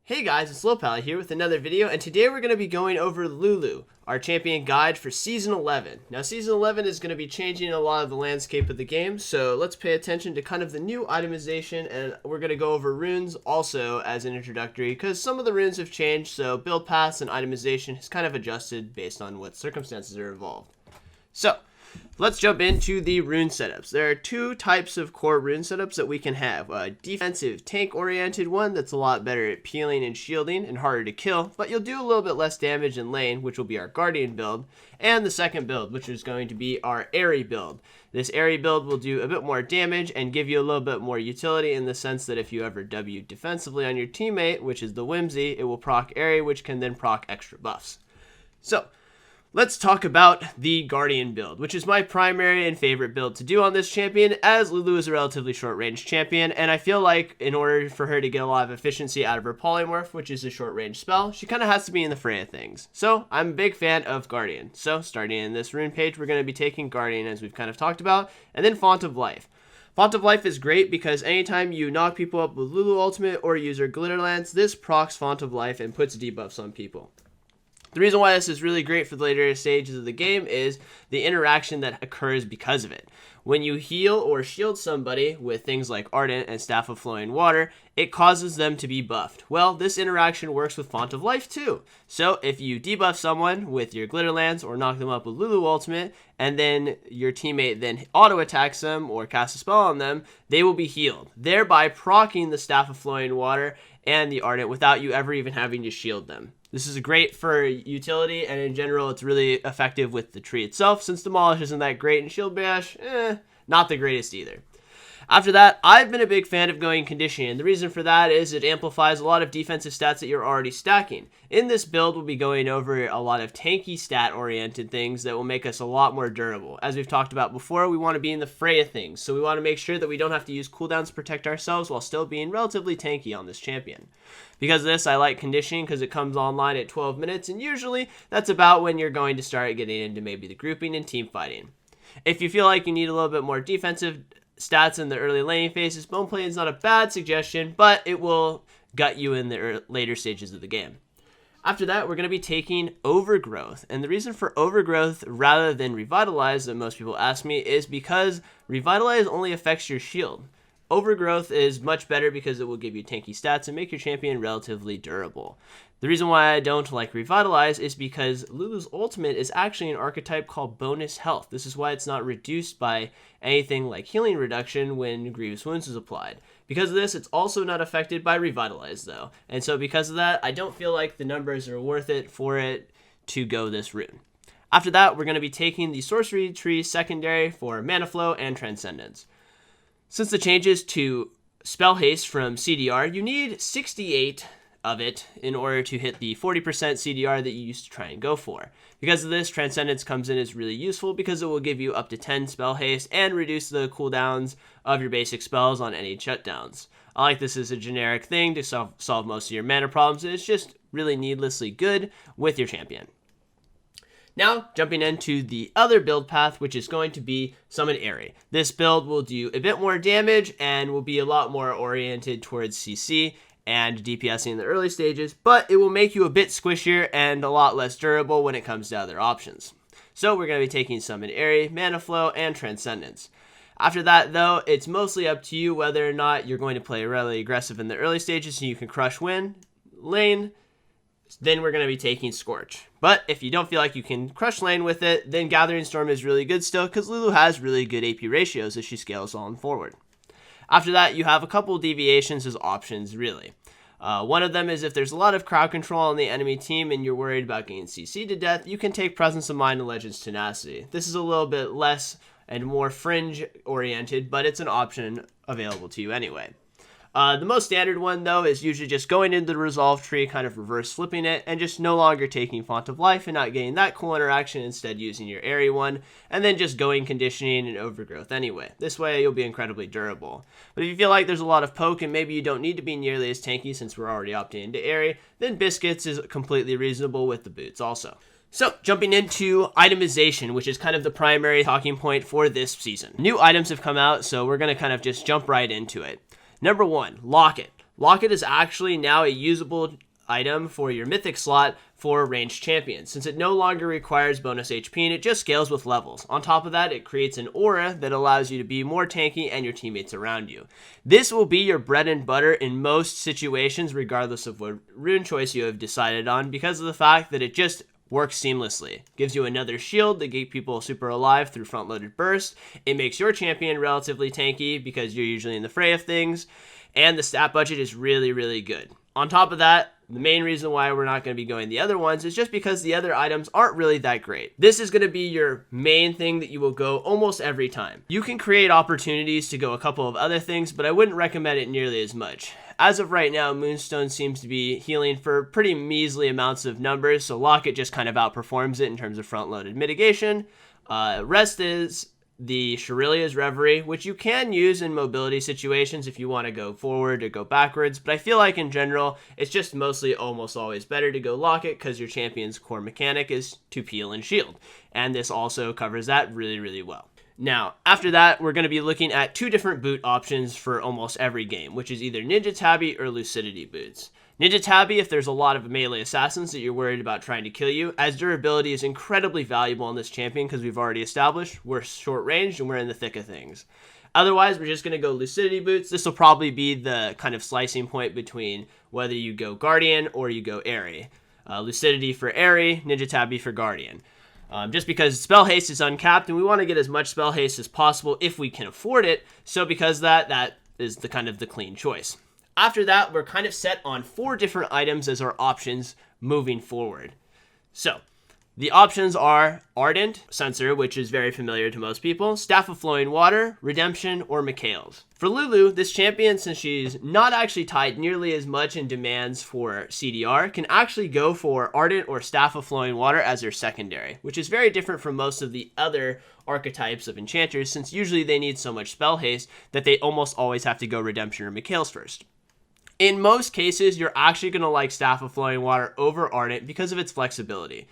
Hey guys, it's Lohpally here with another video, and today we're going to be going over LULU, our champion guide for Season 11. Now, Season 11 is going to be changing a lot of the landscape of the game, so let's pay attention to kind of the new itemization, and we're going to go over runes also as an introductory, because some of the runes have changed, so build paths and itemization has kind of adjusted based on what circumstances are involved. So, let's jump into the rune setups. There are two types of core rune setups that we can have. A defensive tank-oriented one that's a lot better at peeling and shielding and harder to kill, but you'll do a little bit less damage in lane, which will be our Guardian build. And the second build, which is going to be our Airy build. This Airy build will do a bit more damage and give you a little bit more utility in the sense that if you ever W defensively on your teammate, which is the Whimsy, it will proc Airy, which can then proc extra buffs. So, let's talk about the Guardian build, which is my primary and favorite build to do on this champion, as Lulu is a relatively short-range champion, and I feel like in order for her to get a lot of efficiency out of her polymorph, which is a short-range spell, she kind of has to be in the fray of things. So, I'm a big fan of Guardian. So, starting in this rune page, we're going to be taking Guardian, as we've kind of talked about, and then Font of Life. Font of Life is great because anytime you knock people up with Lulu Ultimate or use her Glitter Lance, this procs Font of Life and puts debuffs on people. The reason why this is really great for the later stages of the game is the interaction that occurs because of it. When you heal or shield somebody with things like Ardent and Staff of Flowing Water, it causes them to be buffed. Well, this interaction works with Font of Life too. So if you debuff someone with your Glitter Lance or knock them up with Lulu Ultimate, and then your teammate then auto-attacks them or casts a spell on them, they will be healed, thereby proccing the Staff of Flowing Water and the Ardent without you ever even having to shield them. This is great for utility, and in general, it's really effective with the tree itself, since Demolish isn't that great, and Shield Bash, not the greatest either. After that, I've been a big fan of going Conditioning, and the reason for that is it amplifies a lot of defensive stats that you're already stacking. In this build, we'll be going over a lot of tanky stat-oriented things that will make us a lot more durable. As we've talked about before, we want to be in the fray of things, so we want to make sure that we don't have to use cooldowns to protect ourselves while still being relatively tanky on this champion. Because of this, I like Conditioning because it comes online at 12 minutes, and usually that's about when you're going to start getting into maybe the grouping and team fighting. If you feel like you need a little bit more defensive stats in the early laning phases, Bone Plane is not a bad suggestion, but it will gut you in the later stages of the game. After that, we're going to be taking Overgrowth, and the reason for Overgrowth rather than Revitalize that most people ask me is because Revitalize only affects your shield. Overgrowth is much better because it will give you tanky stats and make your champion relatively durable. The reason why I don't like Revitalize is because Lulu's ultimate is actually an archetype called Bonus Health. This is why it's not reduced by anything like healing reduction when Grievous Wounds is applied. Because of this, it's also not affected by Revitalize though. And so because of that, I don't feel like the numbers are worth it for it to go this rune. After that, we're going to be taking the Sorcery Tree secondary for Mana Flow and Transcendence. Since the changes to Spell Haste from CDR, you need 68 of it in order to hit the 40% CDR that you used to try and go for. Because of this, Transcendence comes in as really useful because it will give you up to 10 Spell Haste and reduce the cooldowns of your basic spells on any shutdowns. I like this as a generic thing to solve most of your mana problems, and it's just really needlessly good with your champion. Now, jumping into the other build path, which is going to be Summon Airy. This build will do a bit more damage and will be a lot more oriented towards CC and DPSing in the early stages, but it will make you a bit squishier and a lot less durable when it comes to other options. So we're going to be taking Summon Airy, Mana Flow, and Transcendence. After that, though, it's mostly up to you whether or not you're going to play really aggressive in the early stages so you can crush lane. Then we're going to be taking Scorch. But if you don't feel like you can crush lane with it, then Gathering Storm is really good still because Lulu has really good AP ratios as she scales on forward. After that, you have a couple deviations as options, really. One of them is if there's a lot of crowd control on the enemy team and you're worried about getting CC'd to death, you can take Presence of Mind and Legends Tenacity. This is a little bit less and more fringe-oriented, but it's an option available to you anyway. The most standard one, though, is usually just going into the Resolve tree, kind of reverse flipping it, and just no longer taking Font of Life and not getting that cool interaction, instead using your Airy one, and then just going Conditioning and Overgrowth anyway. This way, you'll be incredibly durable. But if you feel like there's a lot of poke and maybe you don't need to be nearly as tanky since we're already opting into Airy, then Biscuits is completely reasonable with the boots also. So, jumping into itemization, which is kind of the primary talking point for this season. New items have come out, so we're going to kind of just jump right into it. Number 1, Locket. Locket is actually now a usable item for your mythic slot for ranged champions, since it no longer requires bonus HP and it just scales with levels. On top of that, it creates an aura that allows you to be more tanky and your teammates around you. This will be your bread and butter in most situations, regardless of what rune choice you have decided on, because of the fact that it just works seamlessly. Gives you another shield to keep people super alive through front-loaded burst. It makes your champion relatively tanky because you're usually in the fray of things, and the stat budget is really, really good. On top of that, the main reason why we're not going to be going the other ones is just because the other items aren't really that great. This is going to be your main thing that you will go almost every time. You can create opportunities to go a couple of other things, but I wouldn't recommend it nearly as much. As of right now, Moonstone seems to be healing for pretty measly amounts of numbers, so Locket just kind of outperforms it in terms of front-loaded mitigation. Rest is the Shirelia's Reverie, which you can use in mobility situations if you want to go forward or go backwards, but I feel like in general, it's just mostly almost always better to go Locket because your champion's core mechanic is to peel and shield, and this also covers that really, really well. Now, after that, we're going to be looking at two different boot options for almost every game, which is either Ninja Tabby or Lucidity boots. Ninja Tabby if there's a lot of melee assassins that you're worried about trying to kill you, as durability is incredibly valuable on this champion because we've already established we're short range and we're in the thick of things. Otherwise, we're just going to go Lucidity boots. This will probably be the kind of slicing point between whether you go Guardian or you go Airy. Lucidity for Airy, Ninja Tabby for Guardian. Just because spell haste is uncapped and we want to get as much spell haste as possible if we can afford it, so because that is the kind of the clean choice. After that, we're kind of set on 4 different items as our options moving forward. So, the options are Ardent, Sensor, which is very familiar to most people, Staff of Flowing Water, Redemption, or Mikhail's. For Lulu, this champion, since she's not actually tied nearly as much in demands for CDR, can actually go for Ardent or Staff of Flowing Water as her secondary, which is very different from most of the other archetypes of enchanters, since usually they need so much spell haste that they almost always have to go Redemption or Mikhail's first. In most cases, you're actually going to like Staff of Flowing Water over Ardent because of its flexibility.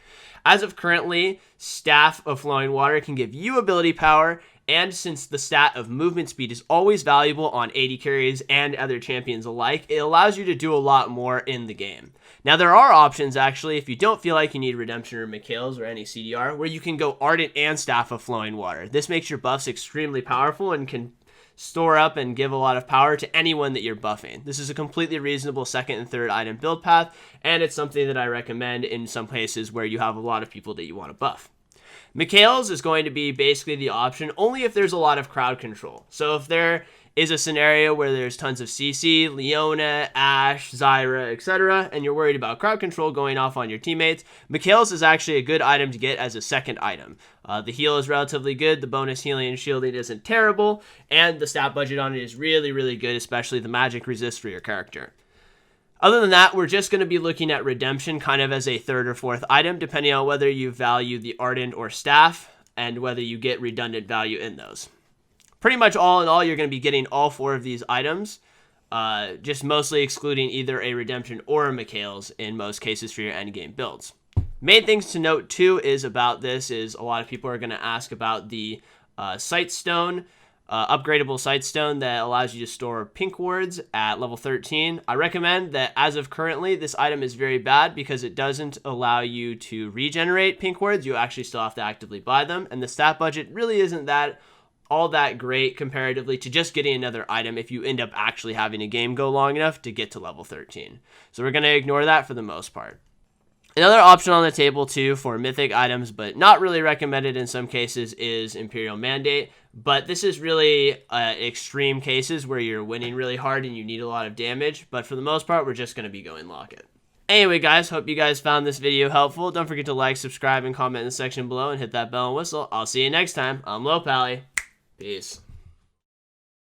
As of currently, Staff of Flowing Water can give you ability power, and since the stat of movement speed is always valuable on AD carries and other champions alike, it allows you to do a lot more in the game. Now, there are options, actually, if you don't feel like you need Redemption or Mikhail's or any CDR, where you can go Ardent and Staff of Flowing Water. This makes your buffs extremely powerful and can store up and give a lot of power to anyone that you're buffing. This is a completely reasonable second and third item build path, and it's something that I recommend in some places where you have a lot of people that you want to buff. Mikhail's is going to be basically the option only if there's a lot of crowd control. So if there is a scenario where there's tons of CC, Leona, Ashe, Zyra, etc., and you're worried about crowd control going off on your teammates, Mikhail's is actually a good item to get as a second item. The heal is relatively good, the bonus healing and shielding isn't terrible, and the stat budget on it is really, really good, especially the magic resist for your character. Other than that, we're just going to be looking at Redemption kind of as a third or fourth item, depending on whether you value the Ardent or Staff, and whether you get redundant value in those. Pretty much all in all, you're going to be getting all 4 of these items, just mostly excluding either a Redemption or a Mikhail's in most cases for your endgame builds. Main things to note too is about this is a lot of people are going to ask about the Sightstone, upgradable Sightstone that allows you to store pink wards at level 13. I recommend that as of currently, this item is very bad because it doesn't allow you to regenerate pink wards. You actually still have to actively buy them, and the stat budget really isn't all that great comparatively to just getting another item if you end up actually having a game go long enough to get to level 13. So we're going to ignore that for the most part. Another option on the table too for mythic items, but not really recommended in some cases, is Imperial Mandate. But this is really extreme cases where you're winning really hard and you need a lot of damage. But for the most part, we're just going to be going Locket. Anyway, guys, hope you guys found this video helpful. Don't forget to like, subscribe, and comment in the section below and hit that bell and whistle. I'll see you next time. I'm Lohpally. Peace.